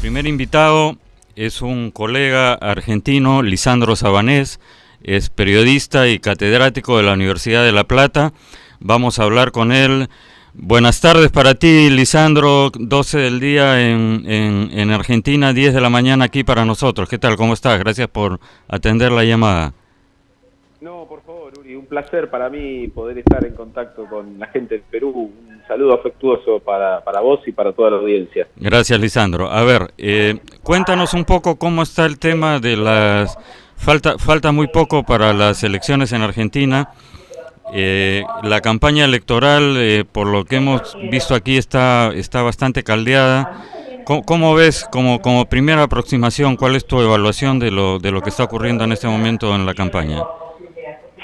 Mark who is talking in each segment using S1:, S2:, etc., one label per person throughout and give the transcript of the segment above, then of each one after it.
S1: primer invitado es un colega argentino, Lisandro Sabanés, es periodista y catedrático de la Universidad de La Plata. Vamos a hablar con él. Buenas tardes para ti, Lisandro, 12 del día en Argentina, 10 de la mañana aquí para nosotros. ¿Qué tal? ¿Cómo estás? Gracias por atender la llamada.
S2: No, por favor, Uri, un placer para mí poder estar en contacto con la gente del Perú. Un saludo afectuoso para vos y para toda la audiencia.
S1: Gracias, Lisandro. A ver, cuéntanos un poco cómo está el tema de las... Falta muy poco para las elecciones en Argentina. La campaña electoral, por lo que hemos visto aquí, está bastante caldeada. ¿Cómo ves, como primera aproximación, cuál es tu evaluación de lo que está ocurriendo en este momento en la campaña?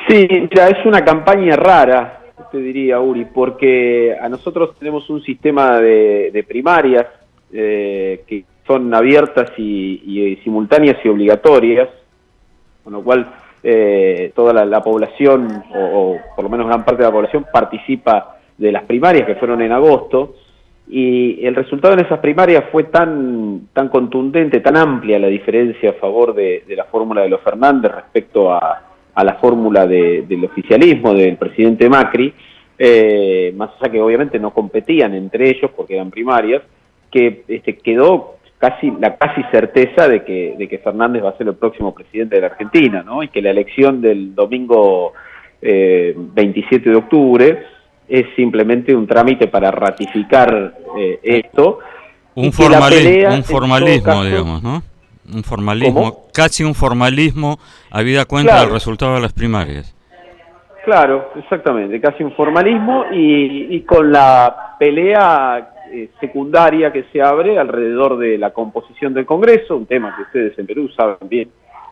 S2: Sí, ya es una campaña rara, te diría, Uri, porque a nosotros tenemos un sistema de primarias que son abiertas y simultáneas y obligatorias, con lo cual toda la población, o por lo menos gran parte de la población, participa de las primarias que fueron en agosto, y el resultado en esas primarias fue tan contundente, tan amplia la diferencia a favor de la fórmula de los Fernández respecto a la fórmula del oficialismo del presidente Macri, más allá que obviamente no competían entre ellos porque eran primarias, que quedó la casi certeza de que Fernández va a ser el próximo presidente de la Argentina, ¿no? Y que la elección del domingo 27 de octubre es simplemente un trámite para ratificar esto.
S1: Un formalismo, digamos, ¿no? Un formalismo,
S2: ¿Cómo?
S1: Casi un formalismo, habida cuenta
S2: Claro.
S1: del resultado de las primarias.
S2: Claro, exactamente, casi un formalismo y con la pelea secundaria que se abre alrededor de la composición del Congreso, un tema que ustedes en Perú saben bien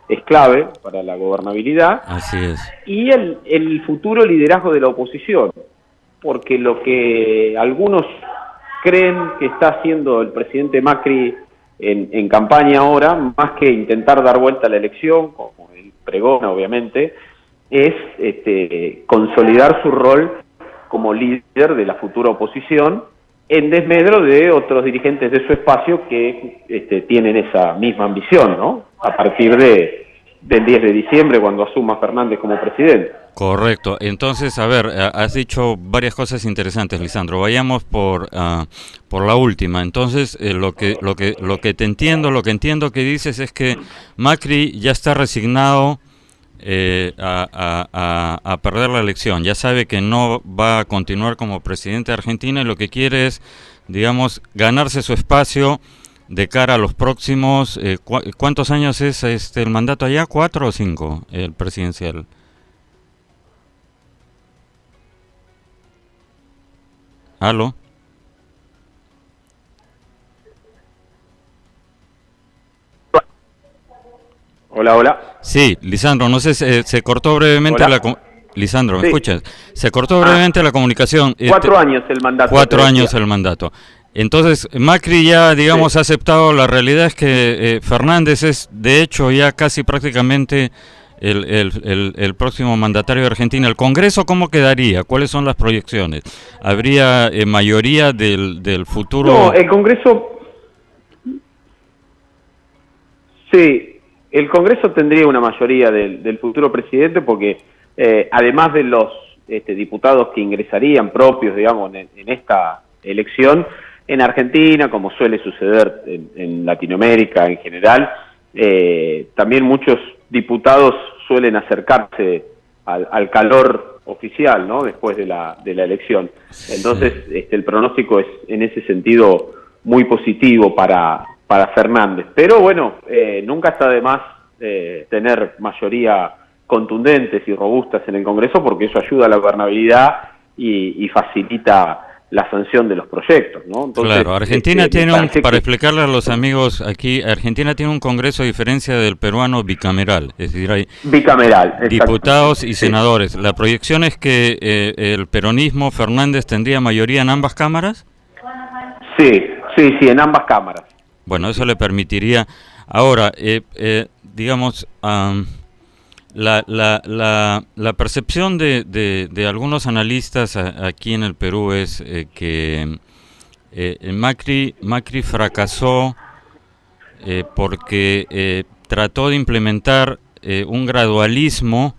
S2: es clave para la gobernabilidad.
S1: Así es.
S2: Y el futuro liderazgo de la oposición, porque lo que algunos creen que está haciendo el presidente Macri en campaña ahora, más que intentar dar vuelta a la elección, como él pregona obviamente, es consolidar su rol como líder de la futura oposición, en desmedro de otros dirigentes de su espacio que tienen esa misma ambición, ¿no? A partir del 10 de diciembre, cuando asuma Fernández como presidente.
S1: Correcto. Entonces, a ver, has dicho varias cosas interesantes, Lisandro. Vayamos por la última. Entonces, lo que entiendo que dices es que Macri ya está resignado a perder la elección. Ya sabe que no va a continuar como presidente de Argentina y lo que quiere es, digamos, ganarse su espacio de cara a los próximos... ¿Cuántos años es el mandato allá? ¿4 o 5 el presidencial? ¿Aló?
S2: Hola, hola.
S1: Sí, Lisandro, no sé, se cortó brevemente
S2: Hola.
S1: Lisandro, ¿me
S2: Sí.
S1: escuchas? Se cortó brevemente la comunicación.
S2: 4 años el mandato.
S1: 4 años el mandato. Entonces, Macri ya, digamos,
S2: Sí.
S1: ha aceptado. La realidad es que Fernández es, de hecho, ya casi prácticamente el próximo mandatario de Argentina. ¿El Congreso cómo quedaría? ¿Cuáles son las proyecciones? ¿Habría mayoría del futuro?
S2: No, el Congreso... Sí, el Congreso tendría una mayoría del futuro presidente porque además de los diputados que ingresarían propios, digamos, en esta elección, en Argentina, como suele suceder en Latinoamérica en general, también muchos diputados suelen acercarse al calor oficial, ¿no? Después de la elección. Entonces, el pronóstico es en ese sentido muy positivo para Fernández. Pero bueno, nunca está de más tener mayoría contundentes y robustas en el Congreso, porque eso ayuda a la gobernabilidad y facilita la sanción de los proyectos, ¿no? Entonces,
S1: claro, Argentina tiene para explicarle a los amigos aquí, Argentina tiene un Congreso a diferencia del peruano bicameral, es decir, hay
S2: bicameral,
S1: diputados y
S2: sí.
S1: senadores. ¿La proyección es que el peronismo Fernández tendría mayoría en ambas cámaras?
S2: Sí, en ambas cámaras.
S1: Bueno, eso le permitiría. Ahora, digamos, la percepción de algunos analistas aquí en el Perú es que Macri fracasó porque trató de implementar un gradualismo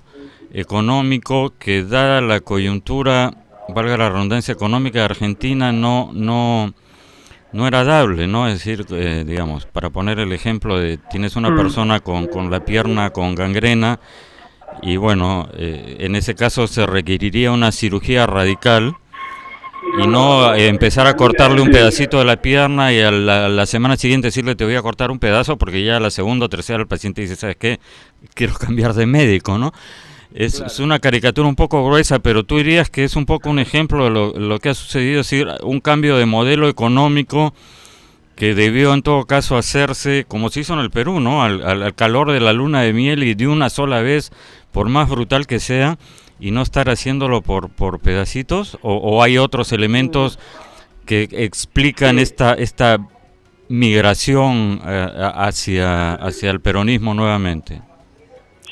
S1: económico que, dada la coyuntura, valga la redundancia, económica de Argentina, no era dable, ¿no? Es decir, digamos, para poner el ejemplo de tienes una persona con la pierna con gangrena y bueno, en ese caso se requeriría una cirugía radical y no empezar a cortarle un pedacito de la pierna y a la semana siguiente decirle te voy a cortar un pedazo porque ya a la segunda o tercera el paciente dice, ¿sabes qué? Quiero cambiar de médico, ¿no? Es una caricatura un poco gruesa, pero tú dirías que es un poco un ejemplo de lo que ha sucedido, es decir, un cambio de modelo económico que debió en todo caso hacerse, como se hizo en el Perú, ¿no? Al calor de la luna de miel y de una sola vez, por más brutal que sea, y no estar haciéndolo por pedacitos, o hay otros elementos que explican esta migración hacia el peronismo nuevamente.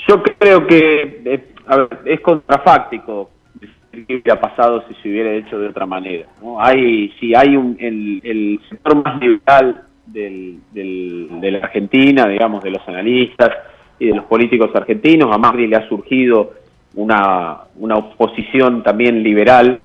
S2: Yo creo que a ver, es contrafáctico decir qué hubiera pasado si se hubiera hecho de otra manera, ¿no? Hay el sector más liberal de la Argentina, digamos, de los analistas y de los políticos argentinos. A Macri le ha surgido una oposición también liberal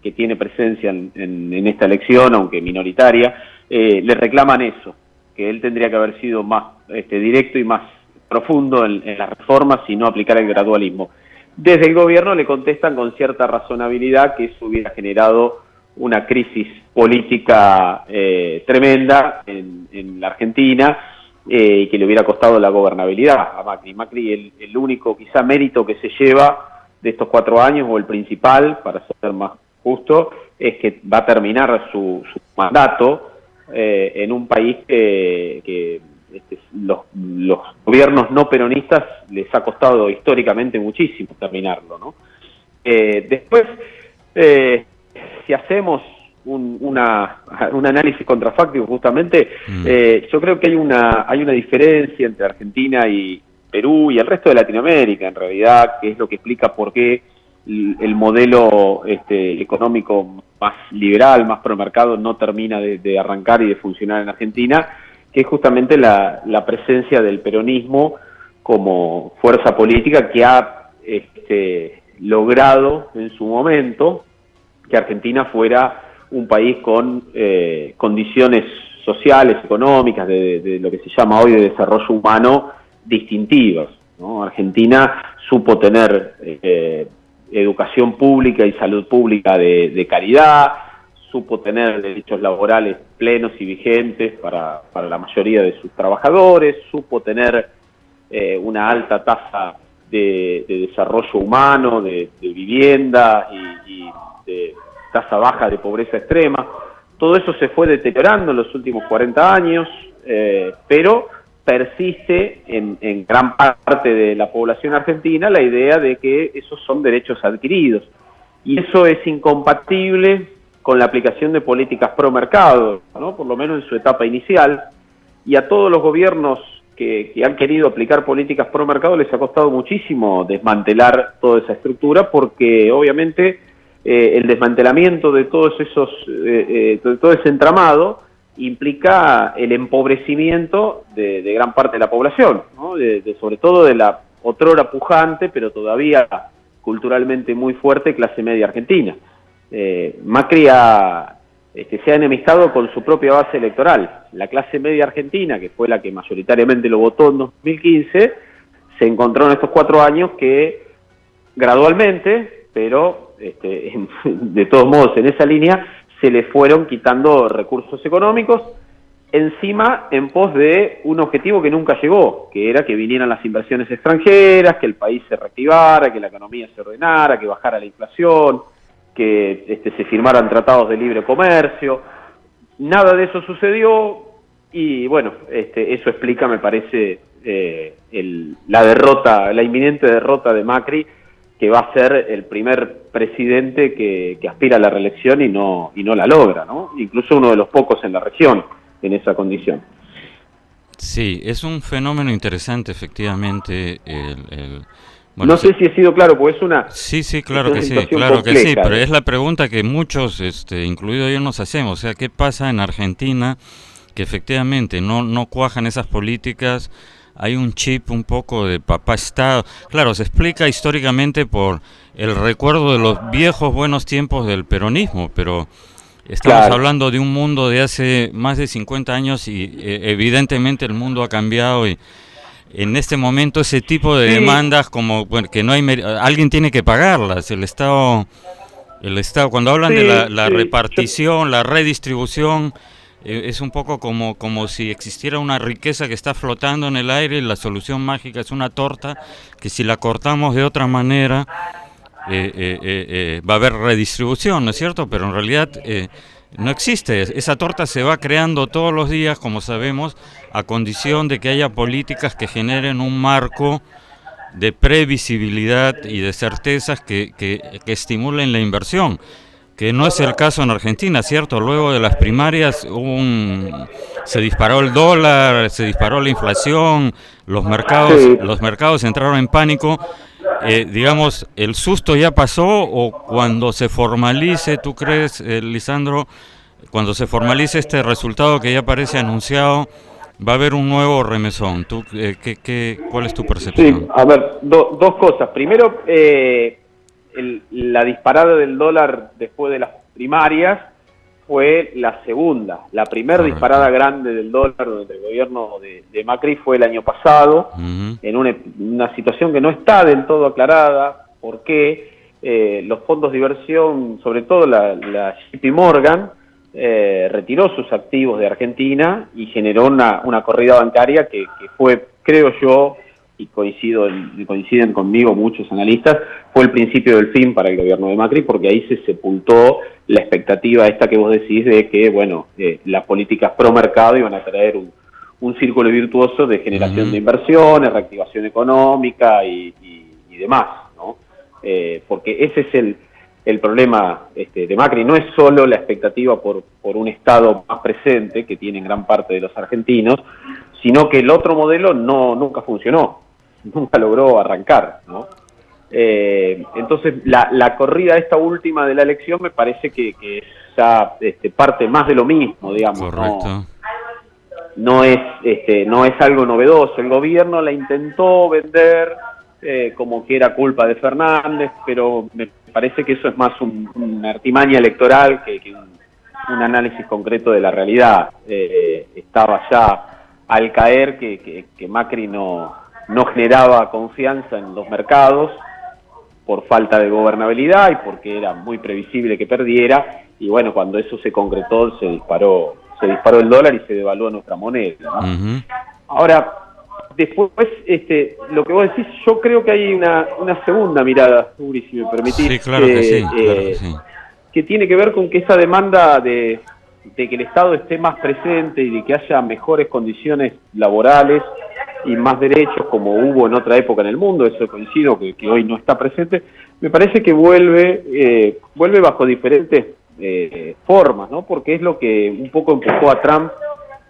S2: que tiene presencia en esta elección, aunque minoritaria. Le reclaman eso, que él tendría que haber sido más directo y más profundo en las reformas y no aplicar el gradualismo. Desde el gobierno le contestan con cierta razonabilidad que eso hubiera generado una crisis política tremenda en la Argentina y que le hubiera costado la gobernabilidad a Macri. Macri el único quizá mérito que se lleva de estos 4 años, o el principal, para ser más justo, es que va a terminar su mandato en un país que los gobiernos no peronistas les ha costado históricamente muchísimo terminarlo, ¿no? Después, si hacemos un análisis contrafáctico justamente, yo creo que hay una diferencia entre Argentina y Perú y el resto de Latinoamérica, en realidad, que es lo que explica por qué el modelo económico más liberal, más promercado, no termina de arrancar y de funcionar en Argentina, que es justamente la presencia del peronismo como fuerza política que ha logrado en su momento que Argentina fuera un país con condiciones sociales, económicas, de lo que se llama hoy de desarrollo humano distintivas, ¿no? Argentina supo tener educación pública y salud pública de calidad, supo tener derechos laborales plenos y vigentes para la mayoría de sus trabajadores, supo tener una alta tasa de desarrollo humano, de vivienda y de tasa baja de pobreza extrema. Todo eso se fue deteriorando en los últimos 40 años, pero persiste en gran parte de la población argentina la idea de que esos son derechos adquiridos. Y eso es incompatible con la aplicación de políticas pro mercado, ¿no? Por lo menos en su etapa inicial, y a todos los gobiernos que han querido aplicar políticas pro mercado les ha costado muchísimo desmantelar toda esa estructura, porque obviamente el desmantelamiento de todos esos, de todo ese entramado implica el empobrecimiento de gran parte de la población, ¿no? Sobre todo de la otrora pujante, pero todavía culturalmente muy fuerte, clase media argentina. Macri se ha enemistado con su propia base electoral. La clase media argentina, que fue la que mayoritariamente lo votó en 2015, se encontró en estos 4 años que gradualmente, pero de todos modos en esa línea, se le fueron quitando recursos económicos, encima en pos de un objetivo que nunca llegó, que era que vinieran las inversiones extranjeras, que el país se reactivara, que la economía se ordenara, que bajara la inflación, que se firmaran tratados de libre comercio. Nada de eso sucedió y bueno, eso explica, me parece, la inminente derrota de Macri, que va a ser el primer presidente que aspira a la reelección y no la logra, ¿no? Incluso uno de los pocos en la región en esa condición.
S1: Sí, es un fenómeno interesante, efectivamente. Bueno,
S2: no sé si he sido claro, pues es una...
S1: Sí, claro que sí, claro que sí, pero es la pregunta que muchos, incluido yo, nos hacemos. O sea, ¿qué pasa en Argentina que efectivamente no cuajan esas políticas. Hay un chip un poco de papá Estado. Claro, se explica históricamente por el recuerdo de los viejos buenos tiempos del peronismo, pero estamos hablando de un mundo de hace más de 50 años y evidentemente el mundo ha cambiado y en este momento ese tipo de demandas como que no hay alguien tiene que pagarlas. El Estado cuando hablan de la repartición, la redistribución, es un poco como si existiera una riqueza que está flotando en el aire y la solución mágica es una torta que si la cortamos de otra manera va a haber redistribución, ¿no es cierto? Pero en realidad no existe. Esa torta se va creando todos los días, como sabemos, a condición de que haya políticas que generen un marco de previsibilidad y de certezas que estimulen la inversión, que no es el caso en Argentina, ¿cierto? Luego de las primarias se disparó el dólar, se disparó la inflación, los mercados entraron en pánico. Digamos, ¿el susto ya pasó o cuando se formalice, tú crees, Lisandro, cuando se formalice este resultado que ya parece anunciado, va a haber un nuevo remesón? ¿Tú, cuál es tu percepción?
S2: Sí, a ver, dos cosas. Primero, la disparada del dólar después de las primarias fue la segunda. La primera disparada grande del dólar durante el gobierno de Macri fue el año pasado, en una situación que no está del todo aclarada, porque los fondos de inversión, sobre todo la JP Morgan, retiró sus activos de Argentina y generó una corrida bancaria que fue, creo yo, y coinciden conmigo muchos analistas, fue el principio del fin para el gobierno de Macri, porque ahí se sepultó la expectativa esta que vos decís de que, bueno, las políticas pro mercado iban a traer un círculo virtuoso de generación de inversiones, reactivación económica y demás, ¿no? Porque ese es el problema de Macri. No es solo la expectativa por un Estado más presente, que tienen gran parte de los argentinos, sino que el otro modelo nunca funcionó, nunca logró arrancar, ¿no? Entonces, la corrida esta última de la elección me parece que ya parte más de lo mismo, digamos.
S1: Correcto.
S2: No es algo novedoso. El gobierno la intentó vender como que era culpa de Fernández, pero me parece que eso es más una artimaña electoral que un análisis concreto de la realidad. Estaba ya al caer que Macri no generaba confianza en los mercados por falta de gobernabilidad y porque era muy previsible que perdiera, y bueno, cuando eso se concretó se disparó el dólar y se devaluó nuestra moneda, ¿no? Ahora, después, lo que vos decís, yo creo que hay una segunda mirada, Uri, si me permitís.
S1: Sí, claro que sí.
S2: Que tiene que ver con que esa demanda de que el Estado esté más presente y de que haya mejores condiciones laborales y más derechos como hubo en otra época en el mundo, eso coincido que hoy no está presente, me parece que vuelve bajo diferentes formas, ¿no? Porque es lo que un poco empujó a Trump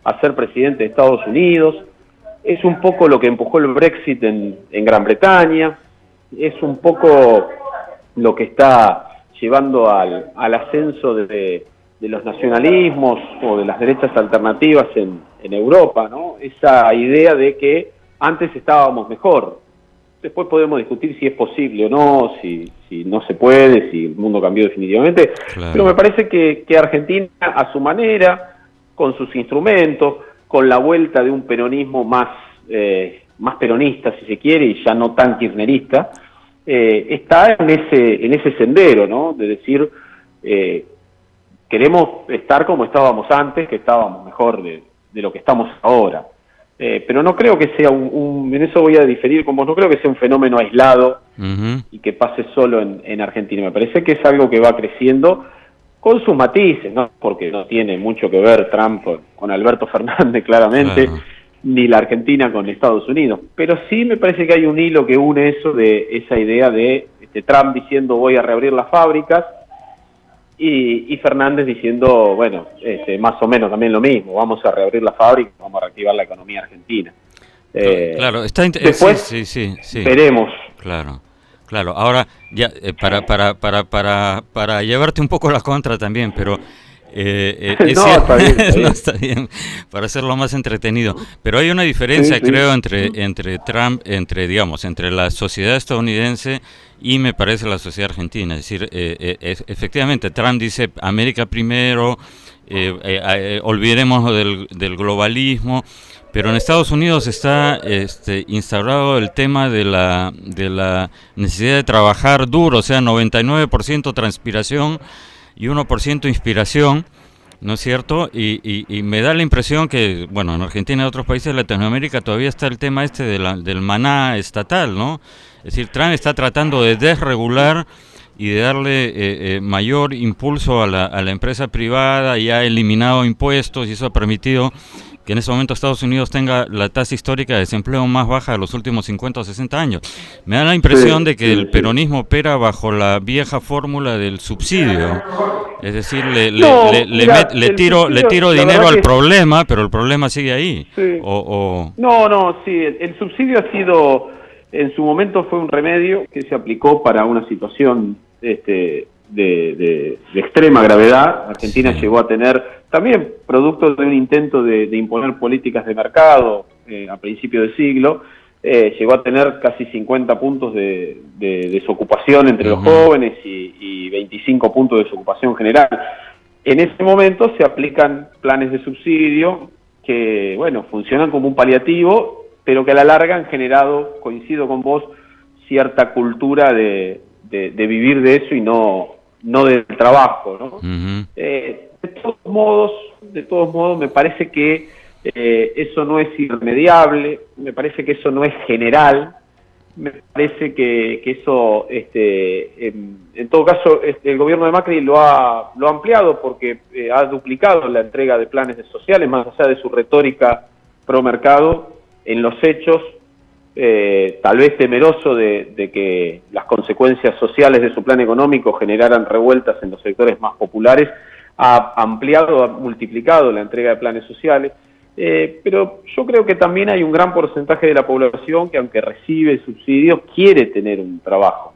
S2: a ser presidente de Estados Unidos, es un poco lo que empujó el Brexit en Gran Bretaña, es un poco lo que está llevando al ascenso de los nacionalismos o de las derechas alternativas en Europa, ¿no? Esa idea de que antes estábamos mejor. Después podemos discutir si es posible o no, si no se puede, si el mundo cambió definitivamente. Claro. Pero me parece que Argentina, a su manera, con sus instrumentos, con la vuelta de un peronismo más peronista, si se quiere, y ya no tan kirchnerista, está en ese sendero, ¿no? De decir, queremos estar como estábamos antes, que estábamos mejor de lo que estamos ahora. Pero no creo que sea en eso voy a diferir con vos, no creo que sea un fenómeno aislado y que pase solo en Argentina. Me parece que es algo que va creciendo con sus matices, ¿no? Porque no tiene mucho que ver Trump con Alberto Fernández, claramente, ni la Argentina con Estados Unidos. Pero sí me parece que hay un hilo que une eso de esa idea de Trump diciendo voy a reabrir las fábricas, y Fernández diciendo, bueno, más o menos también lo mismo, vamos a reabrir la fábrica, vamos a reactivar la economía argentina.
S1: Claro,
S2: después
S1: sí.
S2: Veremos.
S1: Claro. Ahora, ya para llevarte un poco la contra también, pero Es
S2: No,
S1: cierto,
S2: está bien, está
S1: no,
S2: bien.
S1: está bien, para hacerlo más entretenido. Pero hay una diferencia,
S2: Sí, sí.
S1: creo, entre Trump, digamos, entre la sociedad estadounidense y me parece la sociedad argentina. Es decir, efectivamente, Trump dice América primero, olvidemos del globalismo, pero en Estados Unidos está instaurado el tema de la necesidad de trabajar duro, o sea, 99% transpiración y 1% inspiración, ¿no es cierto? Y me da la impresión que, bueno, en Argentina y en otros países de Latinoamérica todavía está el tema del maná estatal, ¿no? Es decir, Trump está tratando de desregular y de darle mayor impulso a la empresa privada y ha eliminado impuestos y eso ha permitido que en ese momento Estados Unidos tenga la tasa histórica de desempleo más baja de los últimos 50 o 60 años. Me da la impresión de que el peronismo opera bajo la vieja fórmula del subsidio. Es decir,
S2: No, mira,
S1: le
S2: el
S1: le
S2: subsidio,
S1: tiro
S2: la
S1: dinero
S2: verdad
S1: al
S2: que
S1: problema, pero el problema sigue ahí.
S2: sí.
S1: O,
S2: No, no, sí, el subsidio ha sido, en su momento fue un remedio que se aplicó para una situación de extrema gravedad. Argentina
S1: sí.
S2: llegó a tener, también producto de un intento de imponer políticas de mercado a principios de siglo, llegó a tener casi 50 puntos de desocupación entre los jóvenes y 25 puntos de desocupación general. En ese momento se aplican planes de subsidio que, bueno, funcionan como un paliativo, pero que a la larga han generado, coincido con vos, cierta cultura de vivir de eso y no del trabajo, ¿no? De todos modos, me parece que eso no es irremediable, me parece que eso no es general, me parece que eso, en todo caso, el gobierno de Macri lo ha ampliado porque ha duplicado la entrega de planes sociales, más allá de su retórica pro mercado, en los hechos, tal vez temeroso de que las consecuencias sociales de su plan económico generaran revueltas en los sectores más populares, ha ampliado, ha multiplicado la entrega de planes sociales. Pero yo creo que también hay un gran porcentaje de la población que, aunque recibe subsidios, quiere tener un trabajo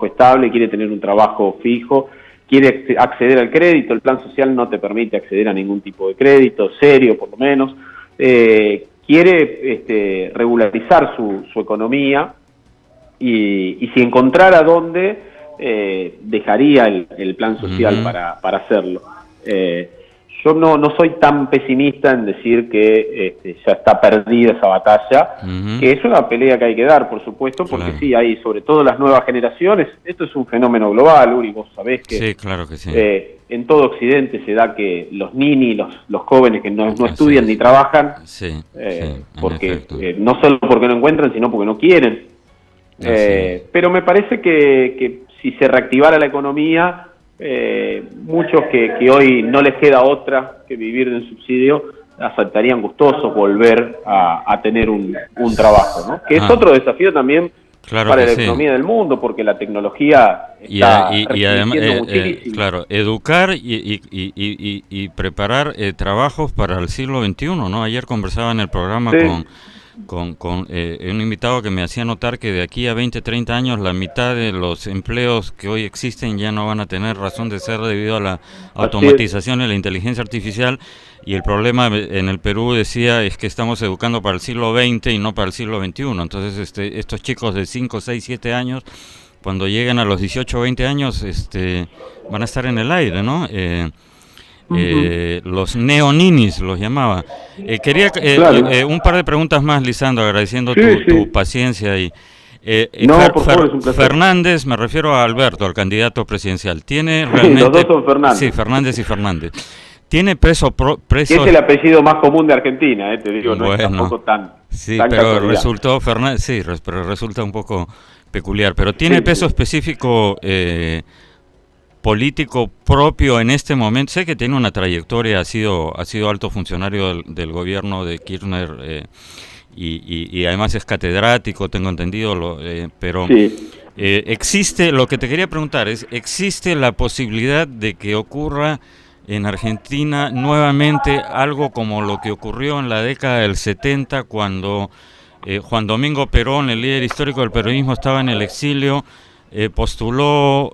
S2: estable, quiere tener un trabajo fijo, quiere acceder al crédito. El plan social no te permite acceder a ningún tipo de crédito, serio por lo menos. Quiere regularizar su economía y si encontrara dónde, dejaría el plan social para hacerlo. Yo no soy tan pesimista en decir que ya está perdida esa batalla, que es una pelea que hay que dar, por supuesto, porque
S1: claro.
S2: sí, hay sobre todo las nuevas generaciones, esto es un fenómeno global, Uri, vos sabés que,
S1: sí, claro que sí.
S2: En todo Occidente se da que los ninis, los jóvenes que no estudian ni trabajan,
S1: sí,
S2: porque no solo porque no encuentran, sino porque no quieren. Pero me parece que si se reactivara la economía, muchos que hoy no les queda otra que vivir de un subsidio aceptarían gustosos volver a tener un trabajo, ¿no? Que es otro desafío también para la economía del mundo, porque la tecnología está restringiendo muchísimo.
S1: Claro, educar y preparar trabajos para el siglo XXI, ¿no? Ayer conversaba en el programa con un invitado que me hacía notar que de aquí a 20, 30 años la mitad de los empleos que hoy existen ya no van a tener razón de ser debido a la automatización y la inteligencia artificial, y el problema en el Perú, decía, es que estamos educando para el siglo XX y no para el siglo XXI. Entonces estos chicos de 5, 6, 7 años, cuando lleguen a los 18 o 20 años, van a estar en el aire, ¿no? Los neoninis los llamaba. Quería un par de preguntas más, Lisandro, agradeciendo tu paciencia ahí.
S2: Por favor, es un placer.
S1: Fernández, me refiero a Alberto, al candidato presidencial. ¿Tiene realmente...
S2: los dos son Fernández.
S1: Sí, Fernández y Fernández. ¿Tiene preso?
S2: Es el apellido más común de Argentina, te digo, no es tampoco tan...
S1: Sí,
S2: tan
S1: pero
S2: casualidad.
S1: resultó Fernández, sí, pero resulta un poco peculiar. Pero ¿tiene peso específico político propio en este momento? Sé que tiene una trayectoria, ha sido alto funcionario del gobierno de Kirchner, y además es catedrático, tengo entendido, pero existe, lo que te quería preguntar es, ¿existe la posibilidad de que ocurra en Argentina nuevamente algo como lo que ocurrió en la década del 70, cuando Juan Domingo Perón, el líder histórico del peronismo, estaba en el exilio, postuló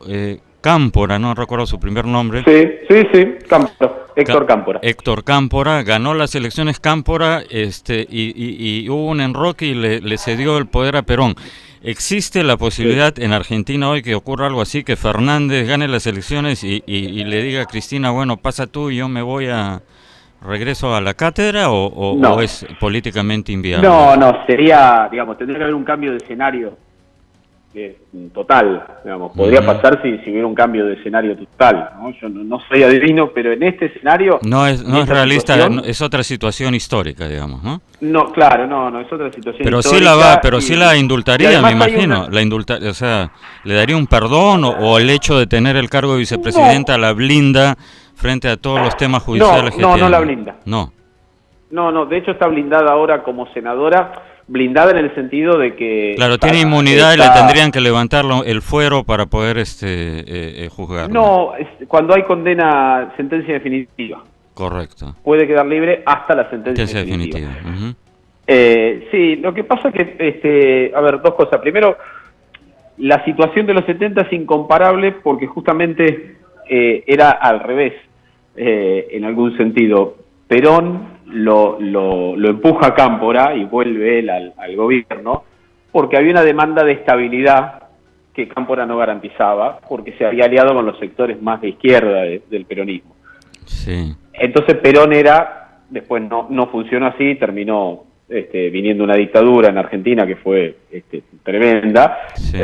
S1: Cámpora, no recuerdo su primer nombre.
S2: Sí, Cámpora, Héctor Cámpora.
S1: Héctor Cámpora ganó las elecciones Cámpora, y hubo un enroque y le cedió el poder a Perón. ¿Existe la posibilidad en Argentina hoy que ocurra algo así, que Fernández gane las elecciones y le diga a Cristina, bueno, pasa tú y yo me voy regreso a la cátedra, o
S2: No.
S1: es políticamente inviable?
S2: No, sería, digamos, tendría que haber un cambio de escenario total, digamos, podría pasar si hubiera un cambio de escenario total, ¿no? Yo no soy adivino, pero en este escenario...
S1: No es realista,
S2: situación,
S1: es otra situación histórica, digamos, ¿no?
S2: No, claro, no, es otra situación
S1: pero
S2: histórica.
S1: Sí la indultaría, me imagino, o sea, le daría un perdón, o el hecho de tener el cargo de vicepresidenta la blinda frente a todos los temas judiciales que tiene.
S2: No la blinda. No, de hecho está blindada ahora como senadora, blindada en el sentido de que...
S1: Claro, tiene inmunidad y le tendrían que levantar el fuero para poder juzgar.
S2: No, cuando hay sentencia definitiva.
S1: Correcto.
S2: Puede quedar libre hasta la sentencia definitiva.
S1: Uh-huh.
S2: Sí, lo que pasa que, a ver, dos cosas. Primero, la situación de los 70 es incomparable porque justamente era al revés, en algún sentido. Perón lo empuja a Cámpora y vuelve él al gobierno porque había una demanda de estabilidad que Cámpora no garantizaba porque se había aliado con los sectores más de izquierda del peronismo.
S1: Sí.
S2: Entonces Perón después no funcionó así, terminó viniendo una dictadura en Argentina que fue tremenda, sí.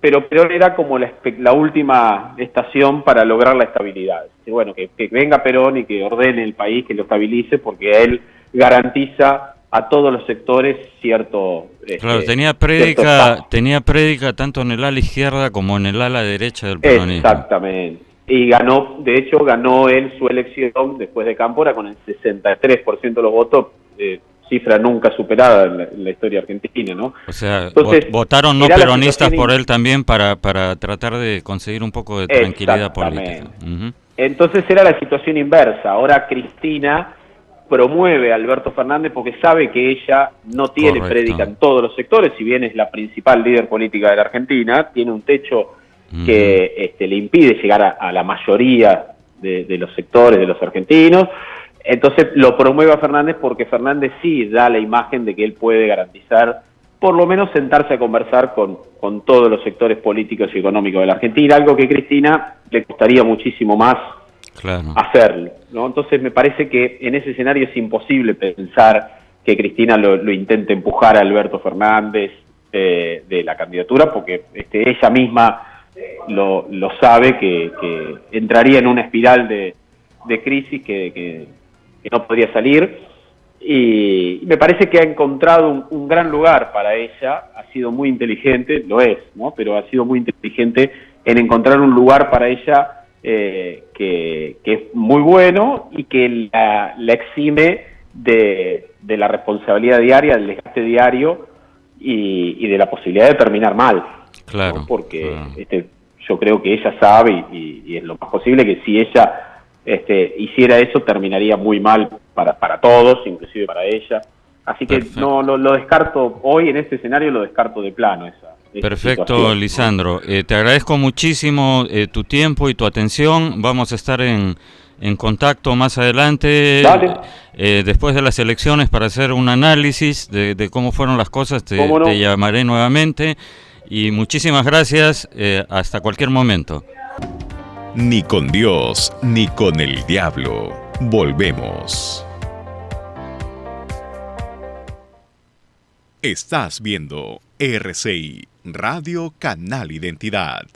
S2: Pero Perón era como la última estación para lograr la estabilidad. Bueno, que venga Perón y que ordene el país, que lo estabilice, porque él garantiza a todos los sectores cierto...
S1: Claro, tenía prédica tanto en el ala izquierda como en el ala derecha del peronismo.
S2: Exactamente. Y ganó él su elección después de Cámpora con el 63% de los votos, cifra nunca superada en la historia argentina, ¿no?
S1: O sea, entonces, votaron no peronistas por él también para tratar de conseguir un poco de tranquilidad política. Uh-huh.
S2: Entonces era la situación inversa. Ahora Cristina promueve a Alberto Fernández porque sabe que ella no tiene prédica en todos los sectores, si bien es la principal líder política de la Argentina, tiene un techo que le impide llegar a la mayoría de los sectores de los argentinos. Entonces lo promueve a Fernández porque Fernández sí da la imagen de que él puede garantizar, por lo menos sentarse a conversar con todos los sectores políticos y económicos de la Argentina, algo que a Cristina le costaría muchísimo más hacerlo, ¿no? Entonces me parece que en ese escenario es imposible pensar que Cristina lo intente empujar a Alberto Fernández de la candidatura, porque ella misma lo sabe que entraría en una espiral de crisis que no podría salir, y me parece que ha encontrado un gran lugar para ella. Ha sido muy inteligente, lo es, ¿no? Pero ha sido muy inteligente en encontrar un lugar para ella que es muy bueno y que la exime de la responsabilidad diaria, del desgaste diario y de la posibilidad de terminar mal.
S1: Claro.
S2: ¿No? Porque yo creo que ella sabe y es lo más posible que si ella hiciera eso terminaría muy mal para todos, inclusive para ella. Así que no lo descarto hoy en este escenario, lo descarto de plano esa
S1: Perfecto,
S2: situación.
S1: Lisandro. Te agradezco muchísimo tu tiempo y tu atención. Vamos a estar en contacto más adelante, después de las elecciones, para hacer un análisis de cómo fueron las cosas. Te llamaré nuevamente y muchísimas gracias. Hasta cualquier momento.
S3: Ni con Dios, ni con el diablo. Volvemos. Estás viendo RCI, Radio Canal Identidad.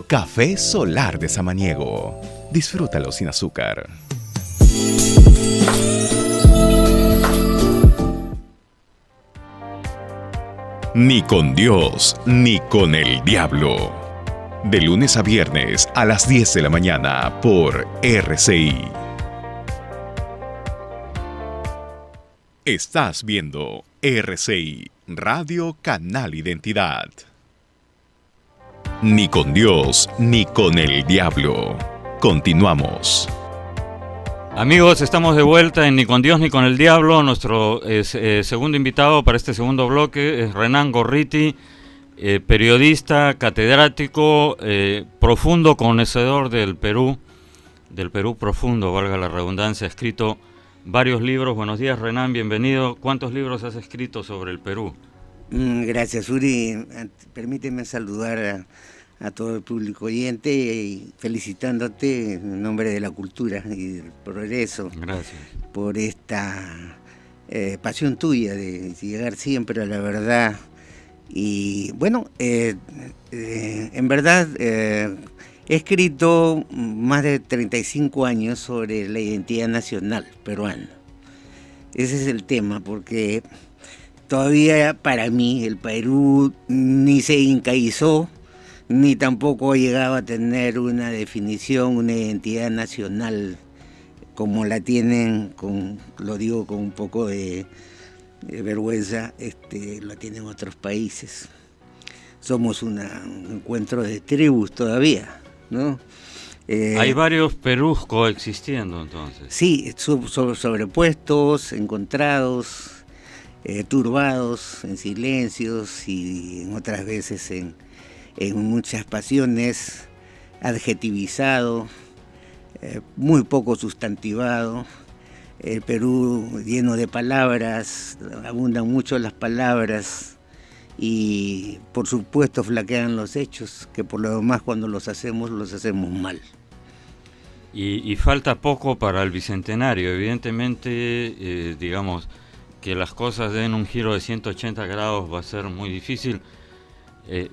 S3: Café Solar de Samaniego. Disfrútalo sin azúcar. Ni con Dios, ni con el diablo. De lunes a viernes a las 10 de la mañana por RCI. Estás viendo RCI, Radio Canal Identidad. Ni con Dios, ni con el diablo. Continuamos.
S1: Amigos, estamos de vuelta en Ni con Dios ni con el Diablo. Nuestro segundo invitado para este segundo bloque es Renan Gorriti, periodista, catedrático, profundo conocedor del Perú profundo, valga la redundancia, ha escrito varios libros. Buenos días, Renan, bienvenido. ¿Cuántos libros has escrito sobre el Perú?
S4: Gracias, Uri. Permíteme saludar a todo el público oyente y felicitándote en nombre de la cultura y del progreso.
S1: Gracias. Por
S4: esta pasión tuya de llegar siempre a la verdad. Y bueno, en verdad he escrito más de 35 años sobre la identidad nacional peruana. Ese es el tema, porque todavía para mí el Perú ni se incaizó, ni tampoco llegaba a tener una definición, una identidad nacional como la tienen, lo digo con un poco de vergüenza, lo tienen otros países. Somos un encuentro de tribus todavía, ¿no?
S1: Hay varios Perús coexistiendo entonces.
S4: Sí, sobrepuestos, encontrados, turbados, en silencios y en otras veces en muchas pasiones, adjetivizado, muy poco sustantivado. El Perú lleno de palabras, abundan mucho las palabras y por supuesto flaquean los hechos, que por lo demás cuando los hacemos mal.
S1: Y falta poco para el Bicentenario, evidentemente, digamos, que las cosas den un giro de 180 grados va a ser muy difícil.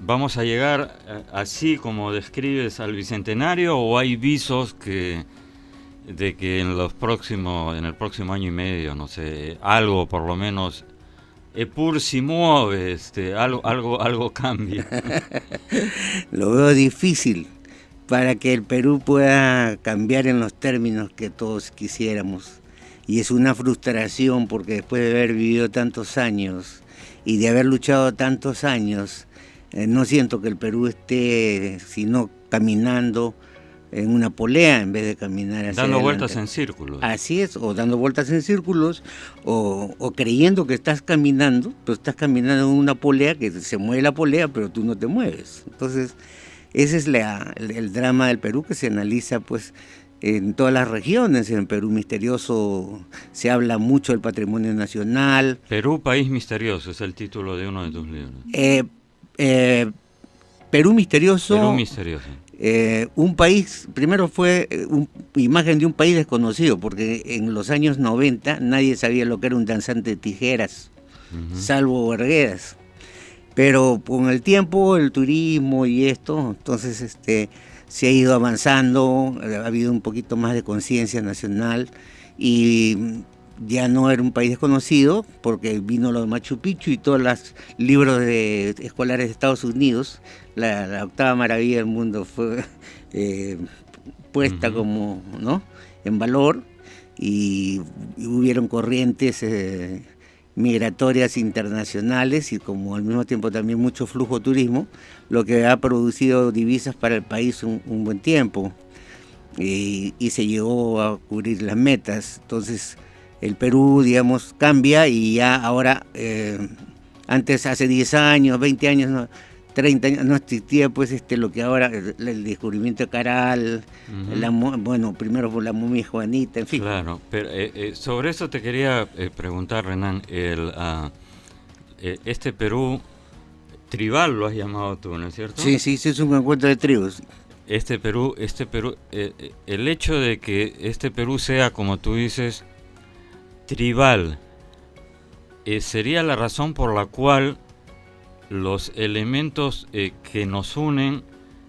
S1: ¿Vamos a llegar así como describes al Bicentenario o hay visos de que en el próximo año y medio, no sé, algo por lo menos pur si mueve, algo cambia?
S4: Lo veo difícil para que el Perú pueda cambiar en los términos que todos quisiéramos. Y es una frustración porque después de haber vivido tantos años y de haber luchado tantos años, no siento que el Perú esté sino caminando en una polea en vez de caminar hacia
S1: dando
S4: adelante.
S1: Vueltas en círculos.
S4: Así es, o dando vueltas en círculos, o creyendo que estás caminando, pero estás caminando en una polea, que se mueve la polea, pero tú no te mueves. Entonces, ese es el drama del Perú, que se analiza pues en todas las regiones. En Perú Misterioso se habla mucho del patrimonio nacional.
S1: Perú, País Misterioso, es el título de uno de tus libros.
S4: Perú Misterioso.
S1: Perú Misterioso.
S4: Un país, primero fue imagen de un país desconocido, porque en los años 90 nadie sabía lo que era un danzante de tijeras, salvo Verguedas. Pero con el tiempo, el turismo y esto, entonces se ha ido avanzando, ha habido un poquito más de conciencia nacional y ya no era un país desconocido porque vino lo de Machu Picchu y todos los libros escolares de Estados Unidos, la octava maravilla del mundo fue puesta como, ¿no?, en valor y hubieron corrientes migratorias internacionales y como al mismo tiempo también mucho flujo de turismo, lo que ha producido divisas para el país un buen tiempo y se llegó a cubrir las metas. Entonces el Perú, digamos, cambia y ya ahora, antes hace 10 años, 20 años, 30 años, no existía pues lo que ahora, el descubrimiento de Caral, bueno, primero por la momia Juanita, en fin.
S1: Claro, pero sobre eso te quería preguntar, Renan, este Perú tribal lo has llamado tú, ¿no es cierto?
S4: Sí, es un encuentro de tribus.
S1: Este Perú, el hecho de que este Perú sea, como tú dices, tribal, sería la razón por la cual los elementos que nos unen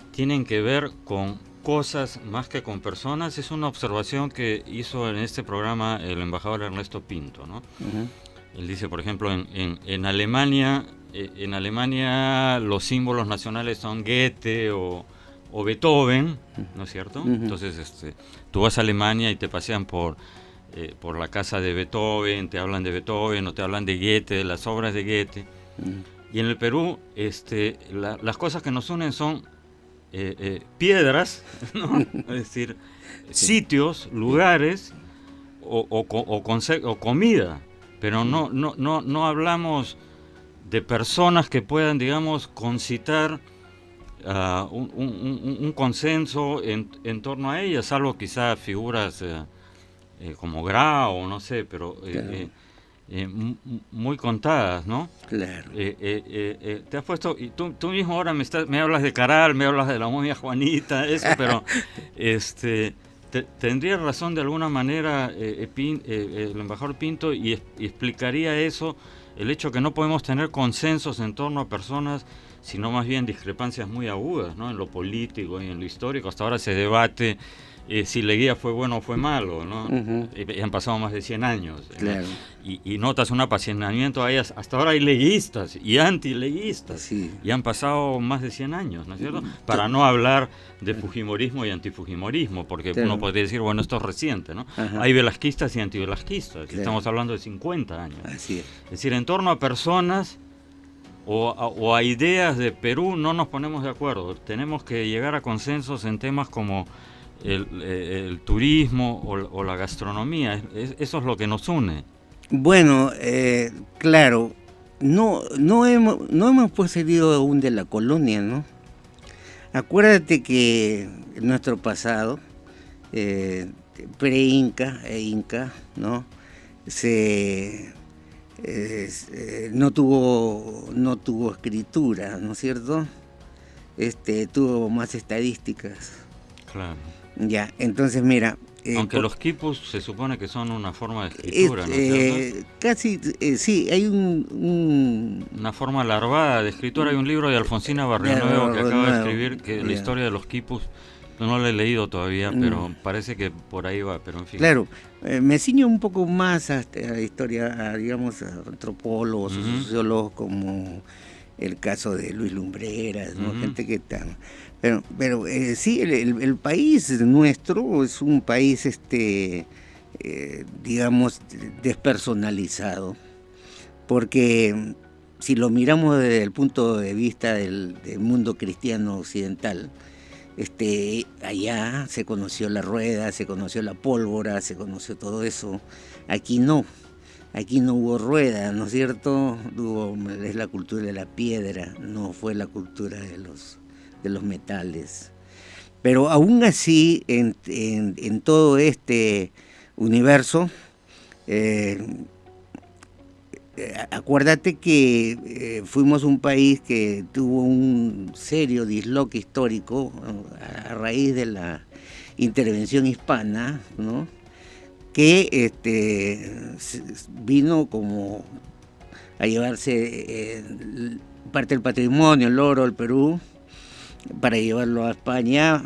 S1: tienen que ver con cosas más que con personas. Es una observación que hizo en este programa el embajador Ernesto Pinto, ¿no? Él dice, por ejemplo, en Alemania los símbolos nacionales son Goethe o Beethoven, ¿no es cierto? Entonces tú vas a Alemania y te pasean por la casa de Beethoven, te hablan de Beethoven o te hablan de Goethe, de las obras de Goethe. Y en el Perú las cosas que nos unen son piedras, ¿no? Es decir, sitios, lugares o comida, pero no hablamos de personas que puedan, digamos, concitar un consenso en torno a ellas, salvo quizás figuras como Grau, no sé, pero muy contadas, ¿no?
S4: Claro.
S1: Te has puesto, y tú mismo ahora me hablas de Caral, me hablas de la momia Juanita, eso, pero tendría razón de alguna manera el embajador Pinto y explicaría eso, el hecho que no podemos tener consensos en torno a personas, sino más bien discrepancias muy agudas, ¿no? En lo político y en lo histórico. Hasta ahora se debate si Leguía fue bueno o fue malo, ¿no?
S4: Uh-huh.
S1: Han pasado más de 100 años.
S4: Claro.
S1: Y notas un apasionamiento a ellas. Hasta ahora hay leguistas y antileguistas.
S4: Sí.
S1: Y han pasado más de 100 años, ¿no es cierto? Para no hablar de fujimorismo y antifujimorismo, porque uno podría decir, bueno, esto es reciente, ¿no?
S4: Ajá.
S1: Hay velasquistas y antivelasquistas.
S4: Claro.
S1: Estamos hablando de 50 años.
S4: Así es.
S1: Es decir, en torno a personas o a ideas de Perú no nos ponemos de acuerdo. Tenemos que llegar a consensos en temas como el turismo o la gastronomía. Eso es lo que nos une.
S4: Bueno, claro, no hemos procedido aún de la colonia, ¿no? Acuérdate que en nuestro pasado, pre-Inca e Inca, ¿no? No tuvo escritura, ¿no es cierto? Tuvo más estadísticas.
S1: Claro.
S4: Ya, entonces mira...
S1: Aunque los quipus se supone que son una forma de escritura, ¿no es cierto?
S4: Casi, sí, hay
S1: una forma larvada de escritura. Hay un libro de Alfonsina Barrionuevo que acaba de escribir, que la historia de los quipus, no lo he leído todavía, pero parece que por ahí va, pero en fin.
S4: Claro, me ciño un poco más a historia, digamos, a antropólogos, o sociólogos, como el caso de Luis Lumbreras, ¿no? Gente que está... Pero sí, el país nuestro es un país, digamos, despersonalizado, porque si lo miramos desde el punto de vista del mundo cristiano occidental, allá se conoció la rueda, se conoció la pólvora, se conoció todo eso. Aquí no hubo rueda, ¿no es cierto? Es la cultura de la piedra, no fue la cultura de los metales. Pero aún así, en todo este universo, acuérdate que fuimos un país que tuvo un serio disloque histórico a raíz de la intervención hispana, ¿no? Que vino como a llevarse parte del patrimonio, el oro del Perú, para llevarlo a España,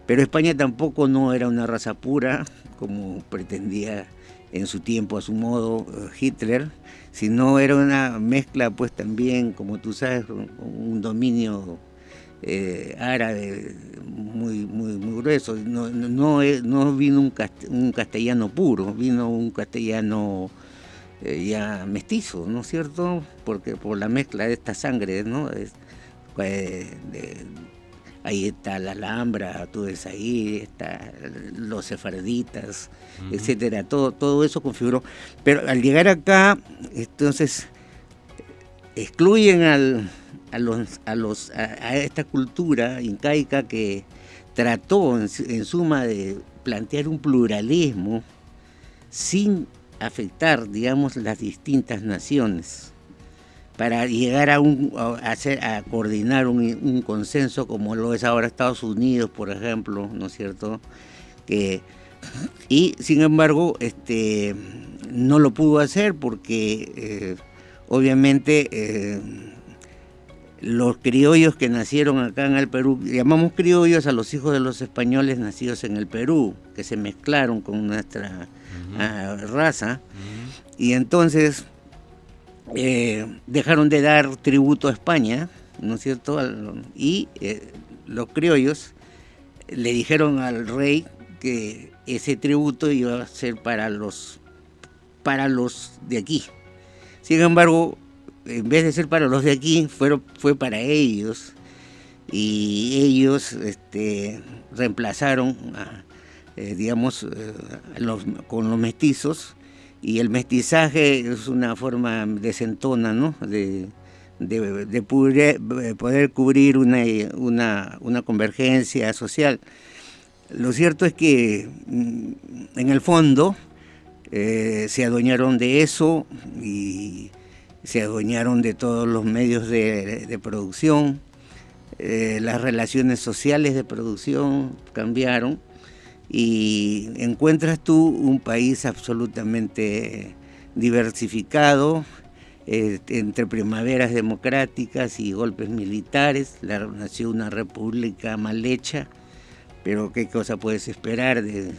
S4: pero España tampoco no era una raza pura, como pretendía en su tiempo, a su modo, Hitler, sino era una mezcla, pues también, como tú sabes, un dominio árabe muy grueso. No vino un castellano puro, vino un castellano ya mestizo, ¿no es cierto? Porque por la mezcla de esta sangre, ¿no? Ahí está la Alhambra, tú ves ahí, está los sefarditas, etcétera, todo eso configuró. Pero al llegar acá, entonces excluyen a esta cultura incaica que trató en suma de plantear un pluralismo sin afectar, digamos, las distintas naciones, para llegar a coordinar un consenso como lo es ahora Estados Unidos, por ejemplo, ¿no es cierto? Y sin embargo, no lo pudo hacer porque obviamente los criollos que nacieron acá en el Perú, llamamos criollos a los hijos de los españoles nacidos en el Perú, que se mezclaron con nuestra raza, y entonces dejaron de dar tributo a España, ¿no es cierto? Y los criollos le dijeron al rey que ese tributo iba a ser para los de aquí. Sin embargo, en vez de ser para los de aquí, fue para ellos, y ellos reemplazaron con los mestizos, y el mestizaje es una forma desentona, ¿no? de poder cubrir una convergencia social. Lo cierto es que en el fondo se adueñaron de eso y se adueñaron de todos los medios de producción. Las relaciones sociales de producción cambiaron y encuentras tú un país absolutamente diversificado, entre primaveras democráticas y golpes militares. Nació una república mal hecha, pero qué cosa puedes esperar de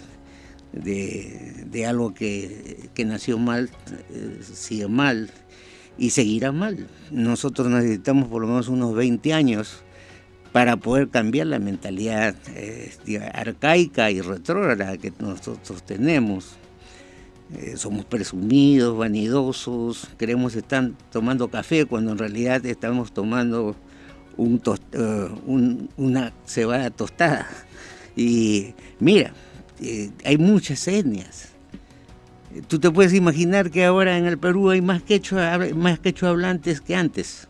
S4: algo que nació mal, sigue mal y seguirá mal. Nosotros necesitamos por lo menos unos 20 años para poder cambiar la mentalidad arcaica y retrógrada que nosotros tenemos. Somos presumidos, vanidosos, creemos estar tomando café cuando en realidad estamos tomando una cebada tostada. Y mira, hay muchas etnias. Tú te puedes imaginar que ahora en el Perú hay más quechua hablantes que antes,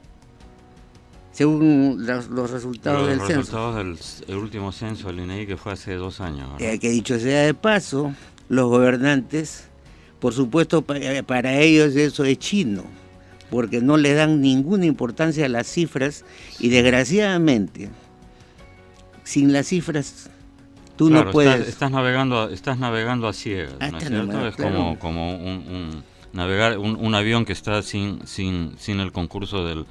S4: según los resultados del censo.
S1: Los resultados del último censo del INEI, que fue hace 2 años.
S4: Que dicho sea de paso, los gobernantes, por supuesto, para ellos eso es chino, porque no le dan ninguna importancia a las cifras, y desgraciadamente, sin las cifras, tú no puedes...
S1: Estás navegando a ciegas, ¿no es cierto? Es claro. como navegar un avión que está sin el concurso del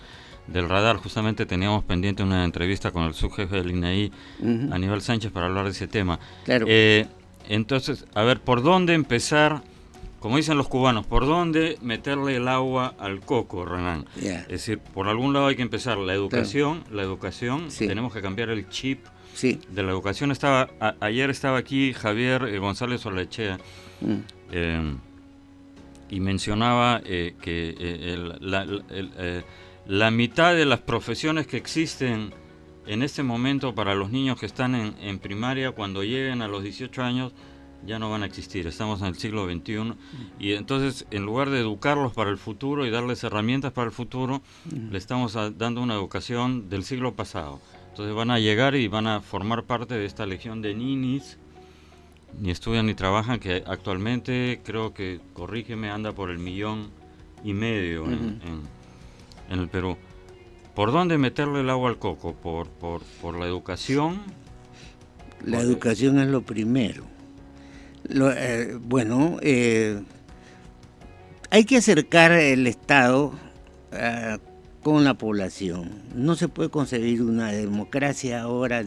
S1: radar. Justamente teníamos pendiente una entrevista con el subjefe del INEI, Aníbal Sánchez, para hablar de ese tema.
S4: Claro.
S1: Entonces, a ver, ¿por dónde empezar? Como dicen los cubanos, ¿por dónde meterle el agua al coco, Renan?
S4: Yeah.
S1: Es decir, por algún lado hay que empezar. La educación,
S4: sí.
S1: Tenemos que cambiar el chip
S4: sí.
S1: de la educación. Ayer estaba aquí Javier González Olechea, y mencionaba que la mitad de las profesiones que existen en este momento para los niños que están en primaria, cuando lleguen a los 18 años, ya no van a existir. Estamos en el siglo XXI, y entonces, en lugar de educarlos para el futuro y darles herramientas para el futuro, le estamos dando una educación del siglo pasado. Entonces van a llegar y van a formar parte de esta legión de ninis, ni estudian ni trabajan, que actualmente creo que, corrígeme, anda por el 1,5 millones en el Perú. ¿Por dónde meterle el agua al coco? ¿Por la educación?
S4: La educación es lo primero. Hay que acercar el Estado con la población. No se puede concebir una democracia ahora